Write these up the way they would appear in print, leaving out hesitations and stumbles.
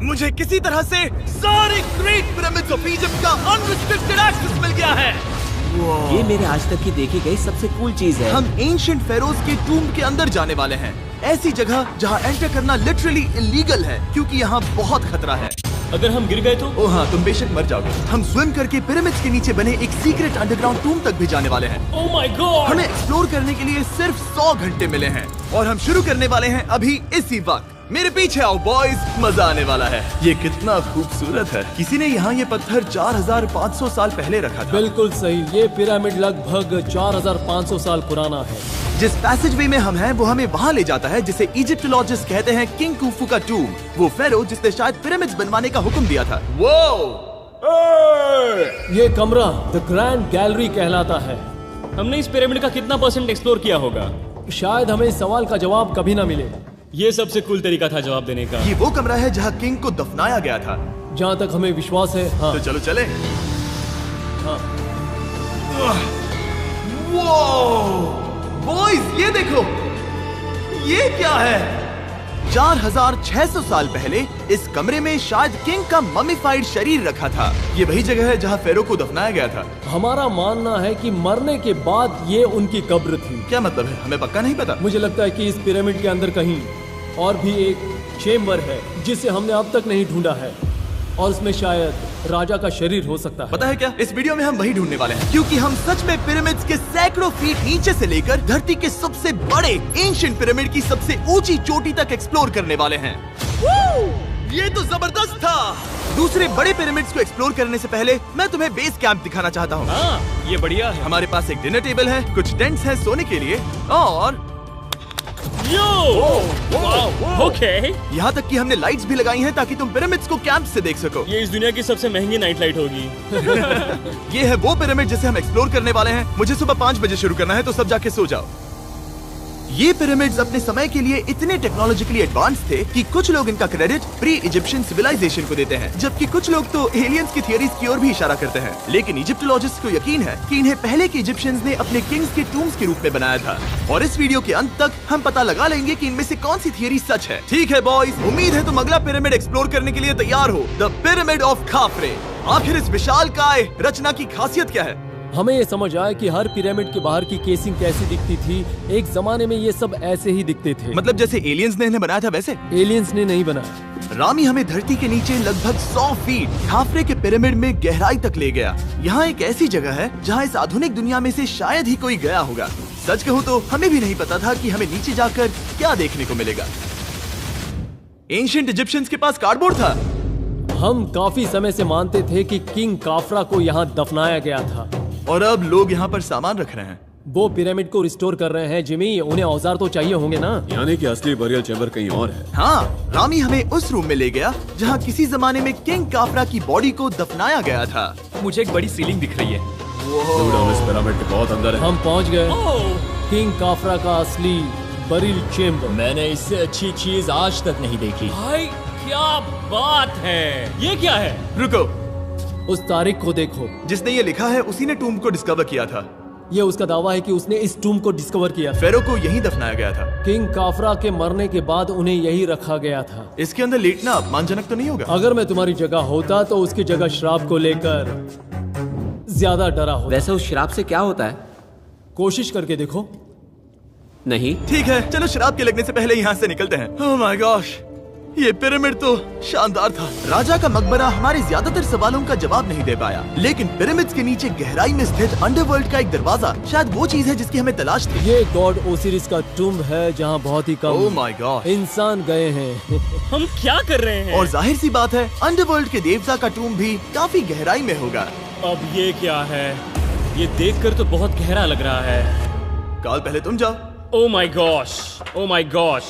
मुझे किसी तरह से सारे ग्रेट पिरामिड्स ऑफ इजिप्ट का अनरिस्ट्रिक्टेड एक्सेस मिल गया है। ये मेरे आज तक की देखी गई सबसे कूल चीज है। हम एंशिएंट फेरोज के टूम के अंदर जाने वाले हैं, ऐसी जगह जहाँ एंटर करना लिटरली इलीगल है क्योंकि यहाँ बहुत खतरा है। अगर हम गिर गए तो? ओह हाँ, तुम बेशक मर जाओगे। हम स्विम करके पिरामिड्स के नीचे बने एक सीक्रेट अंडरग्राउंड टूम तक भी जाने वाले हैं। Oh my God! हमें एक्सप्लोर करने के लिए सिर्फ 100 घंटे मिले हैं और हम शुरू करने वाले हैं अभी इसी वक्त। मेरे पीछे आओ बॉयज, मजा आने वाला है। ये कितना खूबसूरत है। किसी ने यहाँ ये पत्थर 4500 साल पहले रखा था। बिल्कुल सही, ये पिरामिड लगभग 4500 साल पुराना है। जिस पैसेजवे में हम हैं वो हमें वहाँ ले जाता है जिसे इजिप्टोलॉजिस्ट कहते हैं किंग कुफू का टूम, वो फेरो जिसने शायद पिरामिड्स बनवाने का हुक्म दिया था। वो ये कमरा द ग्रैंड गैलरी कहलाता है। हमने इस पिरामिड का कितना % एक्सप्लोर किया होगा? शायद हमें इस सवाल का जवाब कभी ना मिले। ये सबसे कूल तरीका था जवाब देने का। ये वो कमरा है जहाँ किंग को दफनाया गया था, जहाँ तक हमें विश्वास है। हाँ। तो चलो चले। हाँ। बॉयज ये देखो, ये क्या है? 4600 साल पहले इस कमरे में शायद किंग का ममीफाइड शरीर रखा था। ये वही जगह है जहाँ फेरो को दफनाया गया था। हमारा मानना है कि मरने के बाद ये उनकी कब्र थी। क्या मतलब है? हमें पक्का नहीं पता। मुझे लगता है कि इस पिरामिड के अंदर कहीं और भी एक चेम्बर है जिसे हमने अब तक नहीं ढूंढा है, और उसमें शायद राजा का शरीर हो सकता है। पता है क्या, इस वीडियो में हम वही ढूंढने वाले हैं क्योंकि हम सच में पिरामिड्स के सैकड़ों फीट नीचे से लेकर धरती के सबसे बड़े एंशिएंट पिरामिड की सबसे ऊंची चोटी तक एक्सप्लोर करने वाले हैं। ये तो जबरदस्त था। दूसरे बड़े पिरामिड्स को एक्सप्लोर करने से पहले मैं तुम्हें बेस कैंप दिखाना चाहता हूँ। हाँ, ये बढ़िया है। हमारे पास एक डिनर टेबल है, कुछ टेंट्स हैं सोने के लिए, और ओके। यहाँ तक कि हमने लाइट्स भी लगाई हैं ताकि तुम पिरामिड्स को कैंप से देख सको। ये इस दुनिया की सबसे महंगी नाइट लाइट होगी। ये है वो पिरामिड जिसे हम एक्सप्लोर करने वाले हैं। मुझे सुबह 5 बजे शुरू करना है, तो सब जाके सो जाओ। ये पिरामिड्स अपने समय के लिए इतने टेक्नोलॉजिकली एडवांस थे कि कुछ लोग इनका क्रेडिट प्री इजिप्शियन सिविलाइजेशन को देते हैं, जबकि कुछ लोग तो एलियंस की थियरीज की ओर भी इशारा करते हैं। लेकिन इजिप्टोलॉजिस्ट को यकीन है कि इन्हें पहले के इजिप्शियंस ने अपने किंग्स के टूम्स के रूप में बनाया था। और इस वीडियो के अंत तक हम पता लगा लेंगे कि इनमें से कौन सी थियरी सच है। ठीक है बॉयज, उम्मीद है तुम अगला पिरामिड एक्सप्लोर करने के लिए तैयार हो, द पिरामिड ऑफ खाफरे। आखिर इस विशालकाय रचना की खासियत क्या है? हमें ये समझ आया कि हर पिरामिड के बाहर की केसिंग कैसी दिखती थी। एक जमाने में ये सब ऐसे ही दिखते थे। मतलब जैसे एलियंस ने इन्हें बनाया था वैसे? एलियंस ने नहीं बनाया। रामी हमें धरती के नीचे लगभग 100 फीट खाफरे के पिरामिड में गहराई तक ले गया। यहाँ एक ऐसी जगह है जहाँ इस आधुनिक दुनिया में से शायद ही कोई गया होगा। सच कहूँ तो हमें भी नहीं पता था कि हमें नीचे जाकर क्या देखने को मिलेगा। एंशिएंट इजिप्शियंस के पास कार्डबोर्ड था। हम काफी समय से मानते थे कि किंग काफरा को यहाँ दफनाया गया था, और अब लोग यहाँ पर सामान रख रहे हैं। वो पिरामिड को रिस्टोर कर रहे हैं। जिमी, उन्हें औजार तो चाहिए होंगे ना? यानी कि असली बरियल चैम्बर कहीं और है। हाँ, रामी हमें उस रूम में ले गया जहाँ किसी जमाने में किंग काफरा की बॉडी को दफनाया गया था। मुझे एक बड़ी सीलिंग दिख रही है। इस पिरामिड के बहुत अंदर है। हम पहुँच गए किंग काफरा का असली बरियल चेम्बर। मैंने इससे अच्छी चीज आज तक नहीं देखी। भाई क्या बात है! ये क्या है? रुको, उस तारीख को देखो। जिसने ये लिखा है उसी ने टूम को डिस्कवर किया था। ये उसका दावा है कि उसने इस टूम को डिस्कवर किया। फेरो को यहीं दफनाया गया था। किंग काफरा के मरने के बाद उन्हें यही रखा गया था। इसके अंदर लेटना अपमानजनक तो नहीं होगा? अगर मैं तुम्हारी जगह होता तो उसकी जगह श्राप को लेकर ज्यादा डरा होता। वैसे उस शराब से क्या होता है? कोशिश करके देखो। नहीं। ठीक है, चलो शराब के लगने से पहले यहाँ से निकलते हैं। ओह माय गॉश, ये पिरामिड तो शानदार था। राजा का मकबरा हमारे ज्यादातर सवालों का जवाब नहीं दे पाया, लेकिन पिरामिड्स के नीचे गहराई में स्थित अंडरवर्ल्ड का एक दरवाजा शायद वो चीज है जिसकी हमें तलाश थी। ये गॉड ओसिरिस का टूम है जहाँ बहुत ही कम ओह माय गॉड इंसान गए हैं। हम क्या कर रहे हैं? और जाहिर सी बात है अंडरवर्ल्ड के देवता का टूम भी काफी गहराई में होगा। अब ये क्या है? ये देखकर तो बहुत गहरा लग रहा है। काल, पहले तुम जाओ। Oh my gosh, oh my gosh,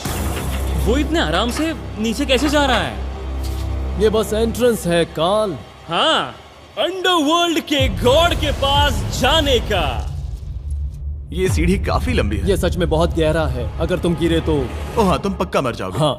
वो इतने आराम से नीचे कैसे जा रहा है? ये बस एंट्रेंस है काल। हाँ, अंडरवर्ल्ड के गॉड के पास जाने का। ये सीढ़ी काफी लंबी है। ये सच में बहुत गहरा है। अगर तुम गिरे तो ओह हाँ, तुम पक्का मर जाओगे। हाँ।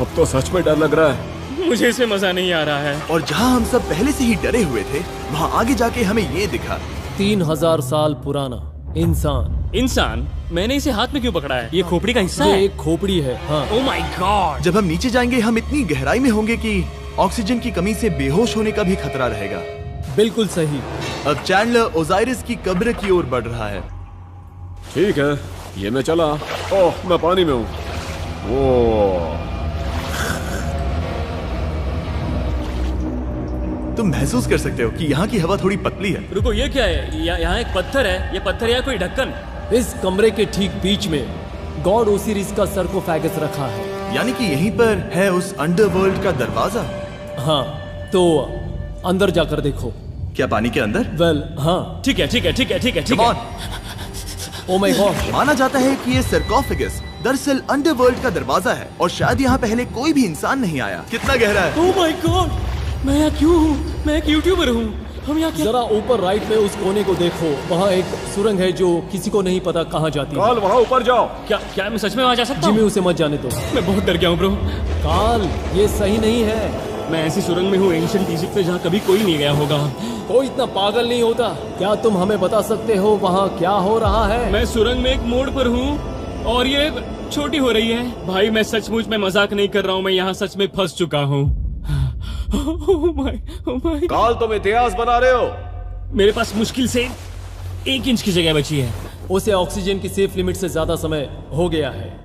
अब तो सच में डर लग रहा है। मुझे इसमें मजा नहीं आ रहा है। और जहाँ हम सब पहले से ही डरे हुए थे, वहाँ आगे जाके हमें ये दिखा। 3000 साल पुराना इंसान इंसान, मैंने इसे हाथ में क्यों पकड़ा है? ये खोपड़ी का हिस्सा ये है। एक खोपड़ी है। हाँ, ओह माय गॉड। जब हम नीचे जाएंगे हम इतनी गहराई में होंगे कि ऑक्सीजन की कमी से बेहोश होने का भी खतरा रहेगा। बिल्कुल सही। अब चैंडलर ओजाइरिस की कब्र की ओर बढ़ रहा है। ठीक है, ये मैं चला। ओह, मैं पानी में हूँ। ओह, तुम महसूस कर सकते हो कि यहाँ की हवा थोड़ी पतली है। रुको, ये क्या है? यहाँ एक पत्थर है। ये पत्थर या कोई ढक्कन? इस कमरे के ठीक बीच में गॉड ओसिरिस का सरकोफेगस रखा है। यानी कि यहीं पर है उस अंडरवर्ल्ड का दरवाजा। हाँ, तो अंदर जाकर देखो। क्या पानी के अंदर? वेल, हाँ। ठीक है, ठीक है, ठीक है, ठीक है, ठीक Come है। on। Oh my God. माना जाता है कि ये सरकोफेगस दरअसल अंडरवर्ल्ड का दरवाजा है और शायद यहाँ पहले कोई भी इंसान नहीं आया। कितना गहरा है? ओह माय गॉड, मैं यहाँ क्यों हूँ? मैं एक यूट्यूबर हूँ। हम यहाँ क्या? जरा ऊपर राइट में उस कोने को देखो, वहाँ एक सुरंग है जो किसी को नहीं पता कहाँ जाती है। काल वहाँ ऊपर जाओ। क्या मैं सच में वहाँ जा सकता जिमी, हूँ? उसे मत जाने दो। मैं बहुत डर गया हूँ ब्रो। काल, ये सही नहीं है। मैं ऐसी सुरंग में हूँ एंशिएंट इजिप्ट में जहाँ कभी कोई नहीं गया होगा। कोई इतना पागल नहीं होता। क्या तुम हमें बता सकते हो वहाँ क्या हो रहा है? मैं सुरंग में एक मोड़ पर हूँ और ये छोटी हो रही है। भाई मैं सचमुच में मजाक नहीं कर रहा हूँ, मैं यहाँ सच में फंस चुका हूँ। Oh my. काल, तुम इतिहास बना रहे हो। मेरे पास मुश्किल से 1 इंच की जगह बची है। उसे ऑक्सीजन की सेफ लिमिट से ज्यादा समय हो गया है।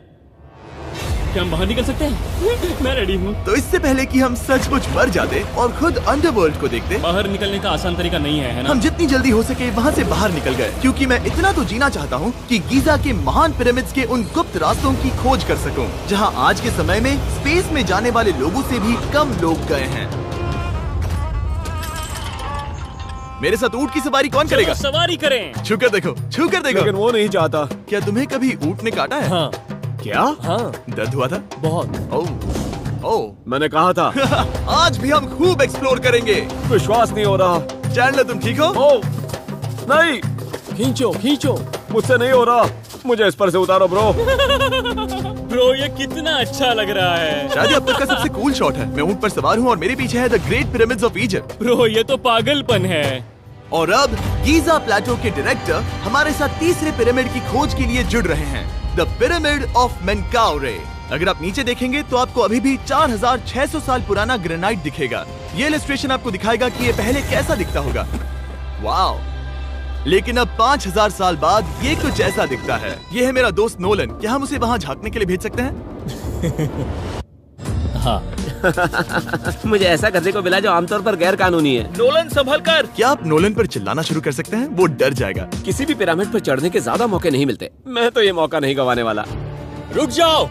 क्या हम बाहर निकल सकते हैं? मैं रेडी हूँ। तो इससे पहले कि हम सचमुच मर जाते और खुद अंडरवर्ल्ड को देखते, बाहर निकलने का आसान तरीका नहीं है ना? हम जितनी जल्दी हो सके वहाँ से बाहर निकल गए, क्योंकि मैं इतना तो जीना चाहता हूँ कि गीजा के महान पिरामिड्स के उन गुप्त रास्तों की खोज कर सकूं, जहाँ आज के समय में स्पेस में जाने वाले लोगों से भी कम लोग गए हैं। मेरे साथ ऊंट की सवारी कौन करेगा? चलो सवारी करें। छूकर देखो, छूकर देखो। लेकिन वो नहीं चाहता। क्या तुम्हें कभी ऊंट ने काटा है? हाँ क्या? हाँ, दर्द हुआ था? बहुत। ओह ओह। मैंने कहा था। आज भी हम खूब एक्सप्लोर करेंगे। विश्वास नहीं हो रहा। चैंडलर, तुम ठीक हो? ओह, नहीं, खींचो खींचो। मुझसे नहीं हो रहा। मुझे इस पर से उतारो ब्रो। ब्रो ये कितना अच्छा लग रहा है। शायद ये अब तक का सबसे कूल शॉट है। मैं ऊंट पर सवार हूँ और मेरे पीछे है the great pyramids of Egypt. Bro ये तो पागलपन है। और अब गीजा प्लेटो के डायरेक्टर हमारे साथ तीसरे पिरामिड की खोज के लिए जुड़ रहे हैं, द पिरामिड ऑफ मेनकाउरे। अगर आप नीचे देखेंगे तो आपको अभी भी 4600 साल पुराना ग्रेनाइट दिखेगा। ये इलस्ट्रेशन आपको दिखाएगा कि ये पहले कैसा दिखता होगा। वाओ! लेकिन अब 5000 साल बाद ये कुछ ऐसा दिखता है। ये है मेरा दोस्त नोलन। क्या हम उसे वहाँ झांकने के लिए भेज सकते हैं? हाँ। मुझे ऐसा करने को मिला जो आमतौर पर गैर कानूनी है। नोलन संभल कर। क्या आप नोलन पर चिल्लाना शुरू कर सकते हैं? वो डर जाएगा। किसी भी पिरामिड पर चढ़ने के ज्यादा मौके नहीं मिलते। मैं तो ये मौका नहीं गंवाने वाला। रुक जाओ,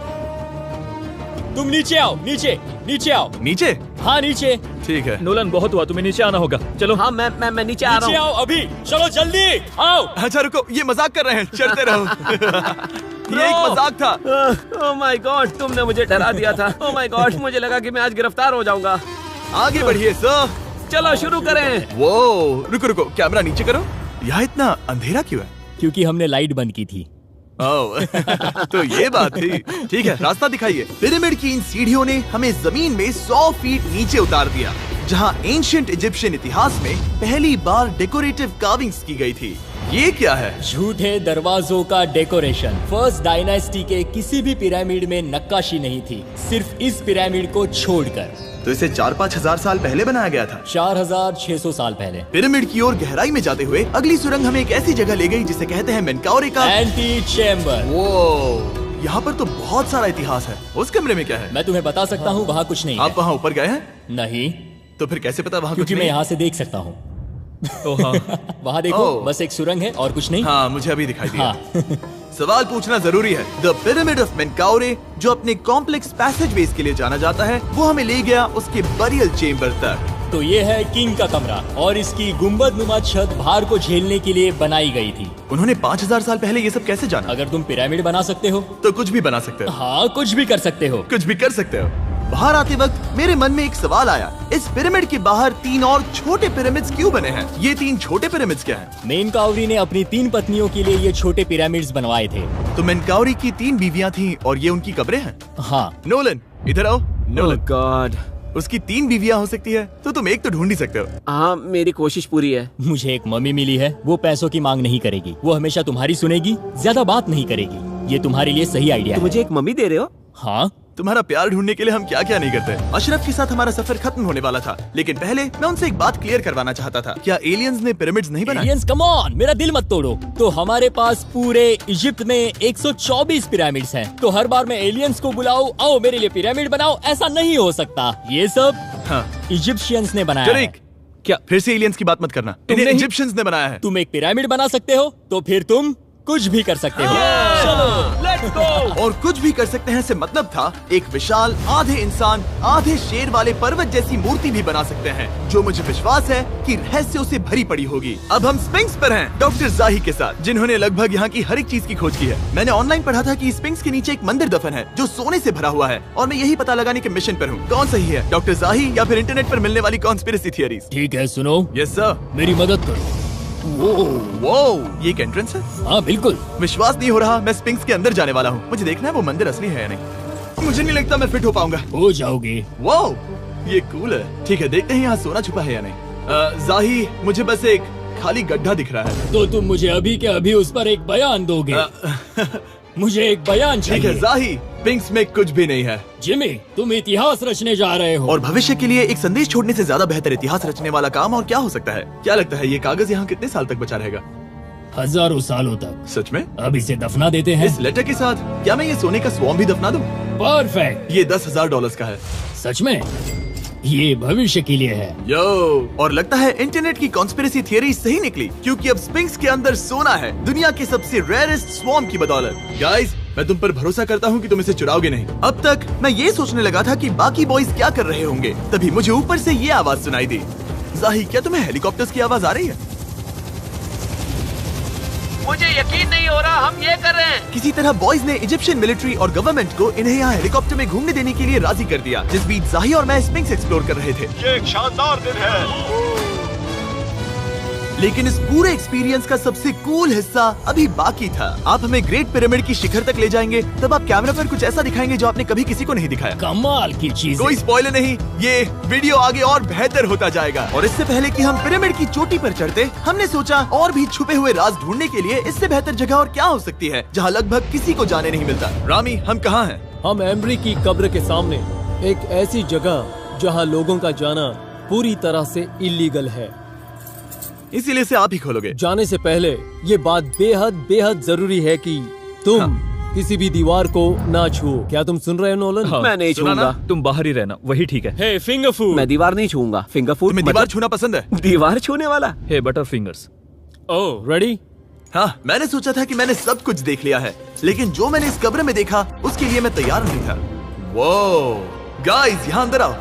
तुम नीचे आओ। नीचे नीचे आओ। नीचे? हाँ नीचे। ठीक है। नोलन बहुत हुआ, तुम्हें नीचे आना होगा। चलो। हाँ मैं नीचे आ रहा हूँ। आओ अभी, चलो जल्दी आओ। अच्छा रुको, ये मजाक कर रहे हैं, चढ़ते रहो। ये एक मजाक था। ओह माय गॉड, तुमने मुझे डरा दिया था। ओह माय गॉड, मुझे लगा कि मैं आज गिरफ्तार हो जाऊंगा। आगे बढ़िए सर। चलो शुरू करें। वो रुको रुको, कैमरा नीचे करो। यहाँ इतना अंधेरा क्यों है? क्योंकि हमने लाइट बंद की थी। ओह, तो ये बात थी। ठीक है, रास्ता दिखाइए। पिरामिड की इन सीढ़ियों ने हमें जमीन में 100 फीट नीचे उतार दिया, जहाँ एंशिएंट इजिप्शियन इतिहास में पहली बार डेकोरेटिव कार्विंग्स की गई थी। ये क्या है? झूठे दरवाजों का डेकोरेशन। फर्स्ट डायनेस्टी के किसी भी पिरामिड में नक्काशी नहीं थी, सिर्फ इस पिरामिड को छोड़कर। तो इसे 4-5 हजार साल पहले बनाया गया था। 4600 साल पहले। पिरामिड की ओर गहराई में जाते हुए अगली सुरंग हमें एक ऐसी जगह ले गई जिसे कहते हैं मेनकाउरे का एंटी चैम्बर। वो यहाँ पर तो बहुत सारा इतिहास है। उस कमरे में क्या है? मैं तुम्हें बता सकता हूँ, वहाँ कुछ नहीं आप है। वहाँ ऊपर गए हैं? नहीं, तो फिर कैसे पता वहाँ कुछ क्योंकि मैं नहीं? यहाँ से देख सकता हूँ। वहाँ देखो, ओह। बस एक सुरंग है और कुछ नहीं। हाँ, मुझे अभी दिखाई दिया। हाँ। सवाल पूछना जरूरी है। द पिरामिड ऑफ मेनकाउरे, जो अपने कॉम्प्लेक्स पैसेजवेज के लिए जाना जाता है, वो हमें ले गया उसके बरियल चेम्बर तक। तो ये है किंग का कमरा और इसकी गुंबद नुमा छत भार को झेलने के लिए बनाई गई थी। उन्होंने 5000 साल पहले ये सब कैसे जाना? अगर तुम पिरामिड बना सकते हो तो कुछ भी बना सकते हो। हाँ, कुछ भी कर सकते हो। कुछ भी कर सकते हो। बाहर आते वक्त मेरे मन में एक सवाल आया, इस पिरामिड के बाहर 3 और छोटे पिरामिड्स क्यों बने हैं? ये 3 छोटे पिरामिड्स क्या हैं? मेनकाउरी ने अपनी 3 पत्नियों के लिए ये छोटे पिरामिड्स बनवाए थे। तो मेनकाउरी की 3 बीवियां थीं और ये उनकी कब्रें हैं। हाँ। नोलन, इधर आओ। नोलन, गॉड, उसकी 3 बीवियां हो सकती है, तो तुम एक तो ढूंढ ही सकते हो। हाँ, मेरी कोशिश पूरी है। मुझे एक मम्मी मिली है, वो पैसों की मांग नहीं करेगी, वो हमेशा तुम्हारी सुनेगी, ज्यादा बात नहीं करेगी। ये तुम्हारे लिए सही आइडिया तो है। मुझे एक मम्मी दे रहे हो? हाँ, तुम्हारा प्यार ढूंढने के लिए हम क्या क्या नहीं करते। अशरफ के साथ हमारा सफर खत्म होने वाला था, लेकिन पहले मैं उनसे एक बात क्लियर करवाना चाहता था। क्या एलियंस ने पिरामिड्स नहीं बनाए? एलियंस कम ऑन, मेरा दिल मत तोड़ो। तो हमारे पास पूरे इजिप्ट में 124 पिरामिड्स हैं। तो हर बार मैं एलियंस को बुलाऊं, आओ मेरे लिए पिरामिड बनाओ, ऐसा नहीं हो सकता। ये सब हाँ। इजिप्शियंस ने बनाया है। जरीक, क्या फिर से एलियंस की बात मत करना। इन्हें नहीं- इजिप्शियंस ने बनाया है। तुम एक पिरामिड बना सकते हो, तो फिर तुम कुछ भी कर सकते हो। चलो लेट्स गो। और कुछ भी कर सकते हैं से मतलब था एक विशाल आधे इंसान आधे शेर वाले पर्वत जैसी मूर्ति भी बना सकते हैं, जो मुझे विश्वास है कि रहस्यों से भरी पड़ी होगी। अब हम स्पिंक्स पर हैं, डॉक्टर जाही के साथ, जिन्होंने लगभग यहाँ की हर एक चीज की खोज की है। मैंने ऑनलाइन पढ़ा था कि स्पिंक्स के नीचे एक मंदिर दफन है जो सोने से भरा हुआ है, और मैं यही पता लगाने के मिशन पर हूँ। कौन सही है, डॉक्टर जाही या फिर इंटरनेट पर मिलने वाली कॉन्स्पिरेसी थियरीज? ठीक है, सुनो, यस सर। मेरी मदद करो। वो ये एक एंट्रेंस है? हाँ बिल्कुल। विश्वास नहीं हो रहा, मैं स्पिंक्स के अंदर जाने वाला हूँ। मुझे देखना है वो मंदिर असली है या नहीं। मुझे नहीं लगता मैं फिट हो पाऊंगा। हो जाओगे। वो ये कूल है। ठीक है, देखते हैं यहाँ सोना छुपा है या नहीं। जाही, मुझे बस एक खाली गड्ढा दिख रहा है। तो तुम मुझे अभी के अभी उस पर एक बयान दोगे? मुझे एक बयान ठीक है चाहिए। जाही, स्पिंक्स में कुछ भी नहीं है। जिमी, तुम इतिहास रचने जा रहे हो। और भविष्य के लिए एक संदेश छोड़ने से ज्यादा बेहतर इतिहास रचने वाला काम और क्या हो सकता है? क्या लगता है ये कागज यहाँ कितने साल तक बचा रहेगा? हजारों सालों तक। सच में? अब इसे दफना देते हैं। इस लेटर के साथ क्या मैं ये सोने का स्वॉर्म भी दफना दूं? परफेक्ट। ये $10,000 का है। सच में? ये भविष्य के लिए है। यो, और लगता है इंटरनेट की कॉन्स्पिरेसी थियरी सही निकली, क्योंकि अब स्पिंक्स के अंदर सोना है, दुनिया के सबसे रेयरेस्ट स्वॉर्म की बदौलत। गाइस, मैं तुम पर भरोसा करता हूँ कि तुम इसे चुराओगे नहीं। अब तक मैं ये सोचने लगा था कि बाकी बॉयज क्या कर रहे होंगे, तभी मुझे ऊपर से ये आवाज सुनाई दी। जाही, क्या तुम्हें हेलीकॉप्टर्स की आवाज आ रही है? मुझे यकीन नहीं हो रहा हम ये कर रहे हैं। किसी तरह बॉयज ने इजिप्शियन मिलिट्री और गवर्नमेंट को इन्हें यहाँ हेलीकॉप्टर में घूमने देने के लिए राजी कर दिया, जिस बीच जाही और मैं स्पिंक्स एक्सप्लोर कर रहे थे। ये एक शानदार दिन है। लेकिन इस पूरे एक्सपीरियंस का सबसे कूल हिस्सा अभी बाकी था। आप हमें ग्रेट पिरामिड की शिखर तक ले जाएंगे, तब आप कैमरा पर कुछ ऐसा दिखाएंगे जो आपने कभी किसी को नहीं दिखाया। कमाल की चीज। कोई स्पॉइलर नहीं, ये वीडियो आगे और बेहतर होता जाएगा। और इससे पहले कि हम पिरामिड की चोटी पर चढ़ते, हमने सोचा और भी छुपे हुए राज ढूंढने के लिए इससे बेहतर जगह और क्या हो सकती है, जहाँ लगभग किसी को जाने नहीं मिलता। रामी, हम कहाँ हैं? हम एम्ब्री की कब्र के सामने, एक ऐसी जगह जहां लोगों का जाना पूरी तरह से इलीगल है। इसीलिए इसे आप ही खोलोगे। जाने से पहले ये बात बेहद बेहद जरूरी है कि तुम किसी भी दीवार को ना छुओ। क्या तुम सुन रहे हो नोलन? मैं नहीं सुना छूऊंगा। ना? तुम बाहर ही रहना, वही ठीक है। हे फिंगर फूड। मैं दीवार नहीं छूऊंगा। फिंगर फूड तुम्हें दीवार छूना पसंद है? दीवार छूने वाला? हे बटर फिंगर्स। ओह, रेडी? हाँ, मैंने सोचा था कि मैंने सब कुछ देख लिया है, लेकिन जो मैंने इस कब्र में देखा उसके लिए मैं तैयार नहीं था। वो गाइस, यहाँ अंदर आओ।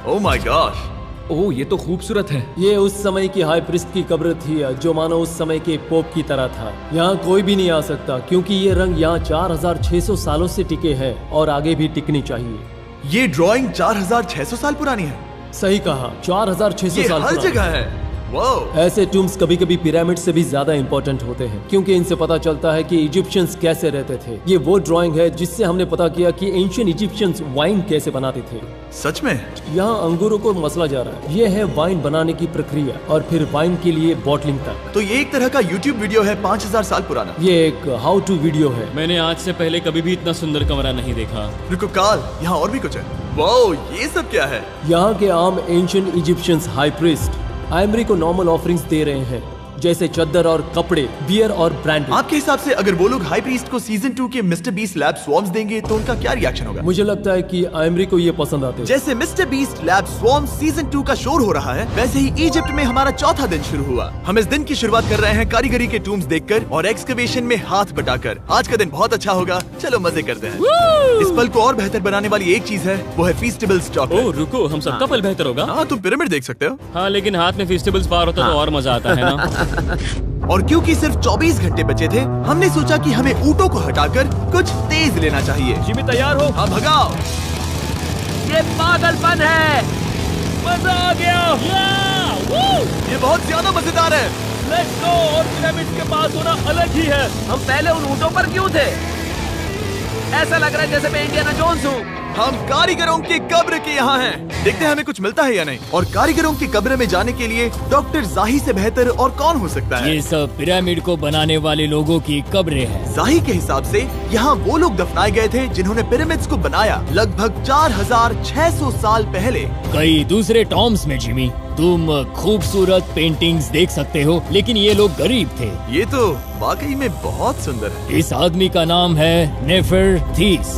ओह माय गॉश, ओह, ये तो खूबसूरत है। ये उस समय की हाई प्रिस्ट की कब्र थी, जो मानो उस समय के पोप की तरह था। यहाँ कोई भी नहीं आ सकता, क्योंकि ये रंग यहाँ 4600 सालों से टिके हैं और आगे भी टिकनी चाहिए। ये ड्राइंग 4600 साल पुरानी है। सही कहा, 4600 ये साल हर पुरानी। जगह है। वो ऐसे टूम्स कभी कभी पिरामिड से भी ज्यादा इंपॉर्टेंट होते हैं, क्योंकि इनसे पता चलता है कि इजिप्शियंस कैसे रहते थे। ये वो ड्राइंग है जिससे हमने पता किया कि एंशियंट इजिप्शियंस वाइन कैसे बनाते थे। सच में? यहाँ अंगूरों को मसला जा रहा है। ये है वाइन बनाने की प्रक्रिया और फिर वाइन के लिए बॉटलिंग तक। तो ये एक तरह का YouTube वीडियो है 5000 साल पुराना। ये एक हाउ टू वीडियो है। मैंने आज से पहले कभी भी इतना सुंदर कमरा नहीं देखा। रुको काल, यहाँ और भी कुछ है। वो ये सब क्या है? यहाँ के आम एंशियंट इजिप्शियंस हाई प्रीस्ट आइमरी को नॉर्मल ऑफरिंग्स दे रहे हैं, जैसे चद्दर और कपड़े, बियर और ब्रांड। आपके हिसाब से अगर वो लोग हाई प्रीस्ट को सीजन 2 के मिस्टर बीस्ट लैब स्वॉर्म्स देंगे तो उनका क्या रिएक्शन होगा? मुझे लगता है कि आइमरी को ये पसंद आते हैं। जैसे मिस्टर बीस्ट लैब स्वॉर्म्स सीजन 2 का शोर हो रहा है, वैसे ही इजिप्ट में हमारा चौथा दिन शुरू हुआ। हम इस दिन की शुरुआत कर रहे हैं कारीगरी के टूम्स देखकर और एक्सकवेशन में हाथ बटाकर। आज का दिन बहुत अच्छा होगा, चलो मजे करते हैं। इस पल को और बेहतर बनाने वाली एक चीज है, वो है फीस्टेबल्स चॉकलेट। ओह रुको, हम सबका पल बेहतर होगा। हाँ, तुम पिरामिड देख सकते हो। हाँ, लेकिन हाथ में फेस्टिवल्स पार होता तो और मजा आता है ना। और क्योंकि सिर्फ 24 घंटे बचे थे, हमने सोचा कि हमें ऊँटों को हटाकर कुछ तेज लेना चाहिए। जिमी तैयार हो? हाँ, भगाओ। ये पागलपन है। मजा आ गया। ये बहुत ज्यादा मजेदार है। Let's go. और पिरामिड के पास होना अलग ही है। हम पहले उन ऊँटों पर क्यों थे? ऐसा लग रहा है जैसे मैं इंडियाना जोन्स हूँ। हम कारीगरों की कब्र के यहाँ हैं। देखते हैं हमें कुछ मिलता है या नहीं। और कारीगरों की कब्र में जाने के लिए डॉक्टर जाही से बेहतर और कौन हो सकता है? ये सब पिरामिड को बनाने वाले लोगों की कब्रें हैं। जाही के हिसाब से यहाँ वो लोग दफनाए गए थे जिन्होंने पिरामिड्स को बनाया लगभग 4600 साल पहले। कई दूसरे टॉम्स में जिमी, तुम खूबसूरत पेंटिंग्स देख सकते हो, लेकिन ये लोग गरीब थे। ये तो वाकई में बहुत सुंदर है। इस आदमी का नाम है नेफरथीस।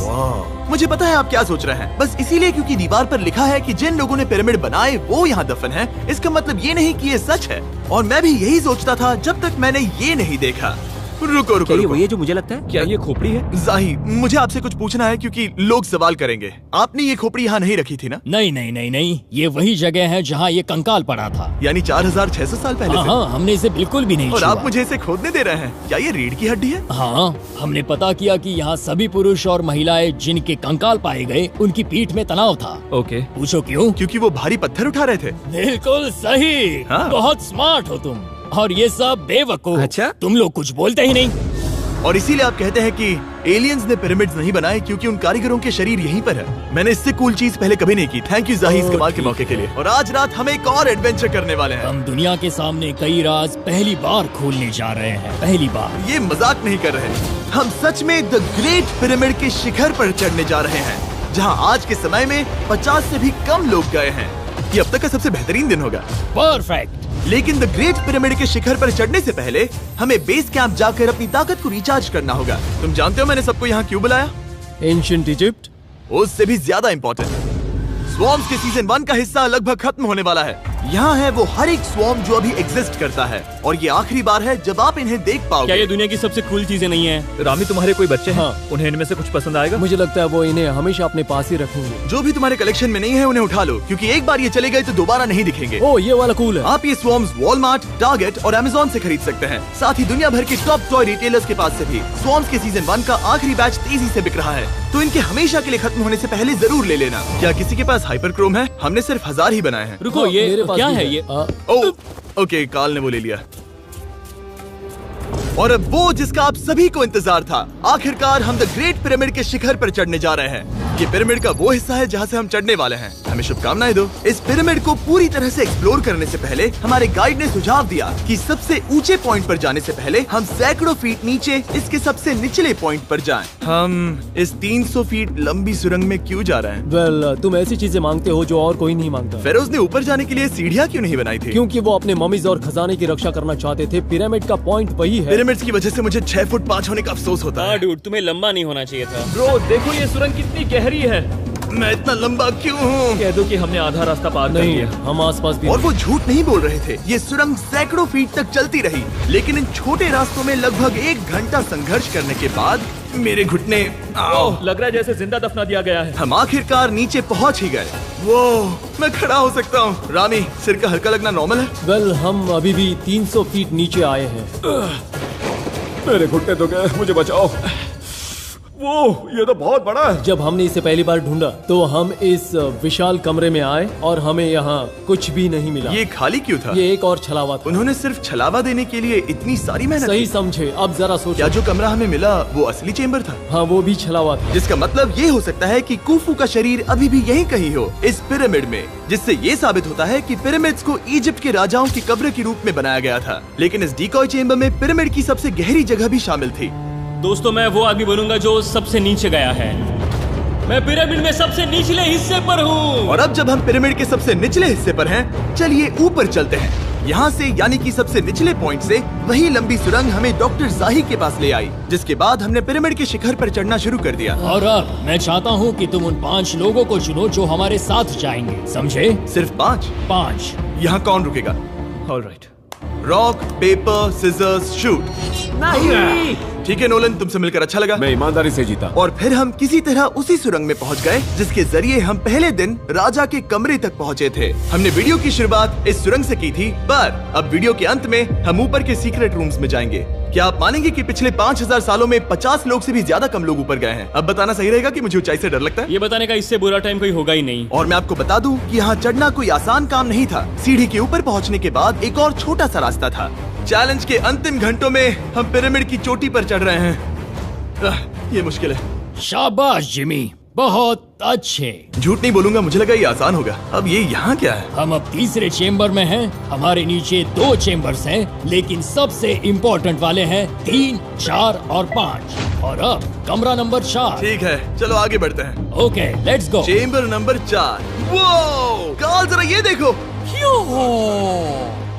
मुझे पता है आप क्या सोच रहे हैं, बस इसीलिए क्योंकि दीवार पर लिखा है कि जिन लोगों ने पिरामिड बनाए वो यहाँ दफन है, इसका मतलब ये नहीं कि ये सच है। और मैं भी यही सोचता था जब तक मैंने ये नहीं देखा। रुको रुको, रुको। ये जो मुझे लगता है, क्या ये खोपड़ी है? जाही, मुझे आपसे कुछ पूछना है क्योंकि लोग सवाल करेंगे। आपने ये खोपड़ी यहाँ नहीं रखी थी ना? नहीं नहीं नहीं नहीं, ये वही जगह है जहाँ ये कंकाल पड़ा था। यानी 4600 साल पहले से? हाँ, हमने इसे बिल्कुल भी नहीं और छुआ। आप मुझे इसे खोदने दे रहे हैं? क्या ये रीढ़ की हड्डी है? हाँ, हमने पता किया कि यहाँ सभी पुरुष और महिलाएं जिनके कंकाल पाए गए उनकी पीठ में तनाव था। ओके। पूछो क्यों? क्योंकि वो भारी पत्थर उठा रहे थे। बिल्कुल सही। हाँ। बहुत स्मार्ट हो तुम। और ये सब बेवकूफ। अच्छा? तुम लोग कुछ बोलते ही नहीं। और इसीलिए आप कहते हैं कि एलियंस ने पिरामिड्स नहीं बनाए क्योंकि उन कारीगरों के शरीर यहीं पर है। मैंने इससे कूल चीज पहले कभी नहीं की। थैंक यू जाही इस कमाल के मौके के लिए। और आज रात हम एक और एडवेंचर करने वाले हैं। हम दुनिया के सामने कई राज पहली बार खोलने जा रहे हैं। पहली बार। ये मजाक नहीं कर रहे। हम सच में द ग्रेट पिरामिड के शिखर पर चढ़ने जा रहे हैं, जहां आज के समय में 50 से भी कम लोग गए हैं। ये अब तक का सबसे बेहतरीन दिन होगा। परफेक्ट। लेकिन द ग्रेट पिरामिड के शिखर पर चढ़ने से पहले हमें बेस कैंप जाकर अपनी ताकत को रिचार्ज करना होगा। तुम जानते हो मैंने सबको यहाँ क्यों बुलाया? Ancient Egypt. उससे भी ज्यादा इम्पोर्टेंट, स्वॉर्म्स के सीजन 1 का हिस्सा लगभग खत्म होने वाला है। यहाँ है वो हर एक स्वॉर्म जो अभी एग्जिस्ट करता है, और ये आखिरी बार है जब आप इन्हें देख क्या पाओगे। ये दुनिया की सबसे कूल चीजें नहीं है? रामी, तुम्हारे कोई बच्चे हैं? हाँ। उन्हें इनमें से कुछ पसंद आएगा? मुझे लगता है वो इन्हें हमेशा अपने पास ही रखेंगे। जो भी तुम्हारे कलेक्शन में नहीं है उन्हें उठा लो, क्योंकि एक बार ये चले गए तो दोबारा नहीं दिखेंगे। ओ, ये वाला कूल है। आप ये स्वॉर्म्स वॉलमार्ट, टारगेट और अमेज़न से खरीद सकते हैं। साथ ही दुनिया भर के टॉप टॉय रिटेलर्स के पास से भी। स्वॉर्म्स के सीजन 1 का आखिरी बैच तेजी से बिक रहा है, तो इनके हमेशा के लिए खत्म होने से पहले जरूर ले लेना। क्या किसी के पास हाइपर क्रोम है? हमने सिर्फ 1000 ही बनाए हैं। रुको, ये मेरे पास क्या भी है ये? ओह, ओके, काल ने वो ले लिया। और अब वो जिसका आप सभी को इंतजार था, आखिरकार हम द ग्रेट पिरामिड के शिखर पर चढ़ने जा रहे हैं। ये पिरामिड का वो हिस्सा है जहाँ से हम चढ़ने वाले हैं। हमें शुभकामनाएं दो। इस पिरामिड को पूरी तरह से एक्सप्लोर करने से पहले हमारे गाइड ने सुझाव दिया कि सबसे ऊंचे पॉइंट पर जाने से पहले हम सैकड़ों फीट नीचे इसके सबसे निचले पॉइंट पर जाएं। हम इस 300 फीट लंबी सुरंग में क्यों जा रहे हैं? वेल, तुम ऐसी चीजें मांगते हो जो और कोई नहीं मांगता। फेरोज ने ऊपर जाने के लिए सीढ़ियाँ क्यों नहीं बनाई थी? क्योंकि वो अपने ममीज और खजाने की रक्षा करना चाहते थे। पिरामिड का पॉइंट वही है। पिरामिड्स की वजह से मुझे 6 फुट 5 होने का अफसोस होता हाँ है। डूड, तुम्हें लंबा नहीं होना चाहिए था। ब्रो, देखो ये सुरंग कितनी गहरी है। मैं इतना लंबा क्यों हूँ? कह दो कि हमने आधा रास्ता पार कर नहीं, लिया। हम आसपास भी। और वो झूठ नहीं बोल रहे थे। ये सुरंग सैकड़ों फीट तक चलती रही, लेकिन इन छोटे रास्तों में लगभग 1 घंटा संघर्ष करने के बाद मेरे घुटने ओह, लग रहा है जैसे जिंदा दफना दिया गया है। हम आखिरकार नीचे पहुंच ही गए। वो मैं खड़ा हो सकता हूँ। रामी, सिर का हल्का लगना नॉर्मल है? वेल, हम अभी भी 300 फीट नीचे आए हैं। मेरे घुटने तो गए, मुझे बचाओ। वो ये तो बहुत बड़ा है। जब हमने इसे पहली बार ढूंढा तो हम इस विशाल कमरे में आए और हमें यहाँ कुछ भी नहीं मिला। ये खाली क्यों था? ये एक और छलावा था। उन्होंने सिर्फ छलावा देने के लिए इतनी सारी मेहनत सही की? समझे। अब जरा क्या सोचो। जो कमरा हमें मिला वो असली चेम्बर था? हाँ, वो भी छलावा था। जिसका मतलब ये हो सकता है कि कुफू का शरीर अभी भी यहीं कहीं हो, इस पिरामिड में, जिससे ये साबित होता है कि पिरामिड्स को इजिप्ट के राजाओं की कब्र के रूप में बनाया गया था। लेकिन इस डिकॉय चेम्बर में पिरामिड की सबसे गहरी जगह भी शामिल थी। दोस्तों, मैं वो आदमी बनूंगा जो सबसे नीचे गया है। मैं पिरामिड में सबसे निचले हिस्से पर हूँ। और अब जब हम पिरामिड के सबसे निचले हिस्से पर हैं, चलिए ऊपर चलते हैं। यहाँ से यानी कि सबसे निचले पॉइंट से वही लंबी सुरंग हमें डॉक्टर जाही के पास ले आई, जिसके बाद हमने पिरामिड के शिखर पर चढ़ना शुरू कर दिया। और अब मैं चाहता हूँ कि तुम उन 5 लोगों को चुनो जो हमारे साथ जाएंगे, समझे? सिर्फ 5? 5। यहाँ कौन रुकेगा? Alright. Rock, paper, scissors, shoot. नहीं। ठीक है नोलन, तुमसे मिलकर अच्छा लगा। मैं ईमानदारी से जीता। और फिर हम किसी तरह उसी सुरंग में पहुंच गए जिसके जरिए हम पहले दिन राजा के कमरे तक पहुंचे थे। हमने वीडियो की शुरुआत इस सुरंग से की थी, पर अब वीडियो के अंत में हम ऊपर के सीक्रेट रूम्स में जाएंगे। क्या आप मानेंगे कि पिछले 5000 सालों में 50 लोग से भी ज्यादा कम लोग ऊपर गए हैं? अब बताना सही रहेगा कि मुझे ऊंचाई से डर लगता है? ये बताने का इससे बुरा टाइम कोई होगा ही नहीं। और मैं आपको बता दूं कि यहाँ चढ़ना कोई आसान काम नहीं था। सीढ़ी के ऊपर पहुँचने के बाद एक और छोटा सा रास्ता था। चैलेंज के अंतिम घंटों में हम पिरामिड की चोटी पर चढ़ रहे हैं। ये मुश्किल है। शाबाश जिमी, बहुत अच्छे। झूठ नहीं बोलूंगा, मुझे लगा ये आसान होगा। अब ये यहाँ क्या है? हम अब तीसरे चेम्बर में हैं। हमारे नीचे 2 चेम्बर्स हैं, लेकिन सबसे इम्पोर्टेंट वाले हैं 3, 4 और 5। और अब कमरा नंबर 4। ठीक है, चलो आगे बढ़ते हैं। Okay, let's go. Chamber number 4। वो कार्ल, जरा ये देखो।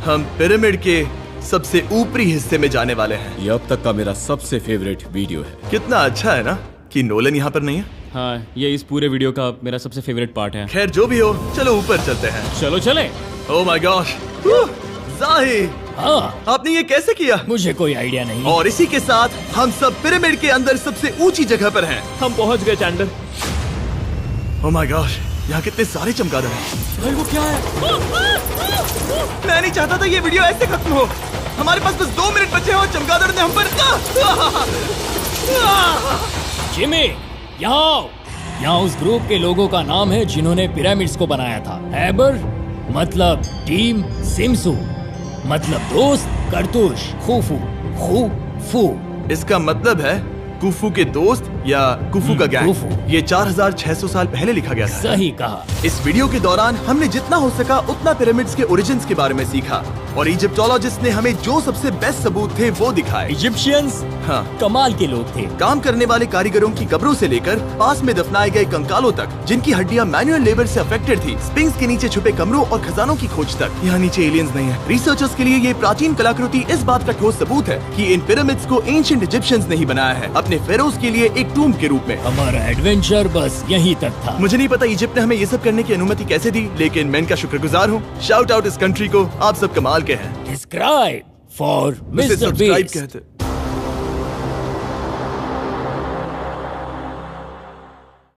हम पिरामिड के सबसे ऊपरी हिस्से में जाने वाले हैं। ये अब तक का मेरा सबसे फेवरेट वीडियो है। कितना अच्छा है ना कि नोलन यहाँ पर नहीं है। हाँ, ये इस पूरे वीडियो का मेरा सबसे फेवरेट पार्ट है। खैर जो भी हो, चलो ऊपर चलते हैं। चलो चले। ओह माय गॉश, जाहिर, हाँ, आपने ये कैसे किया? मुझे कोई आइडिया नहीं। और इसी के साथ हम सब पिरामिड के अंदर सबसे ऊंची जगह पर हैं। हम पहुंच गए चैंडलर। ओह माय गॉश, यहाँ कितने सारे चमगादड़ हैं। भाई वो क्या है? मैं नहीं चाहता था ये वीडियो ऐसे खत्म हो। हमारे पास बस 2 मिनट बचे हैं और चमगादड़ ने हम पर जिमी, यहाँ उस ग्रुप के लोगों का नाम है जिन्होंने पिरामिड्स को बनाया था। एबर मतलब टीम, सिमसू मतलब दोस्त, करतुश, खुफू, खुफू। इसका मतलब है कुफू के दोस्त या कुफू का गैंग। कुफू। ये 4600 साल पहले लिखा गया था। सही कहा। इस वीडियो के दौरान हमने जितना हो सका उतना पिरामिड्स के ओरिजिन्स के बारे में सीखा और इजिप्टोलॉजिस्ट ने हमें जो सबसे बेस्ट सबूत थे वो दिखाए। इजिप्शियंस हाँ, कमाल के लोग थे। काम करने वाले कारीगरों की कब्रों से लेकर पास में दफनाए गए कंकालों तक, जिनकी हड्डियां मैनुअल लेबर से अफेक्टेड थी, स्पिंक्स के नीचे छुपे कमरों और खजानों की खोज तक। यहाँ नीचे एलियंस नहीं है। रिसर्चर्स के लिए ये प्राचीन कलाकृति इस बात का ठोस सबूत है कि इन पिरामिड्स को एंशिएंट इजिप्शियंस ने ही बनाया है, अपने फेरोज के लिए एक टूम्ब के रूप में। हमारा एडवेंचर बस यहीं तक था। मुझे नहीं पता इजिप्ट ने हमें ये सब करने की अनुमति कैसे दी, लेकिन मैं इनका शुक्रगुजार हूँ। शाउट आउट इस कंट्री को, आप सब कमाल के हैं। Subscribe for उसे Mr. Subscribe Beast। कहते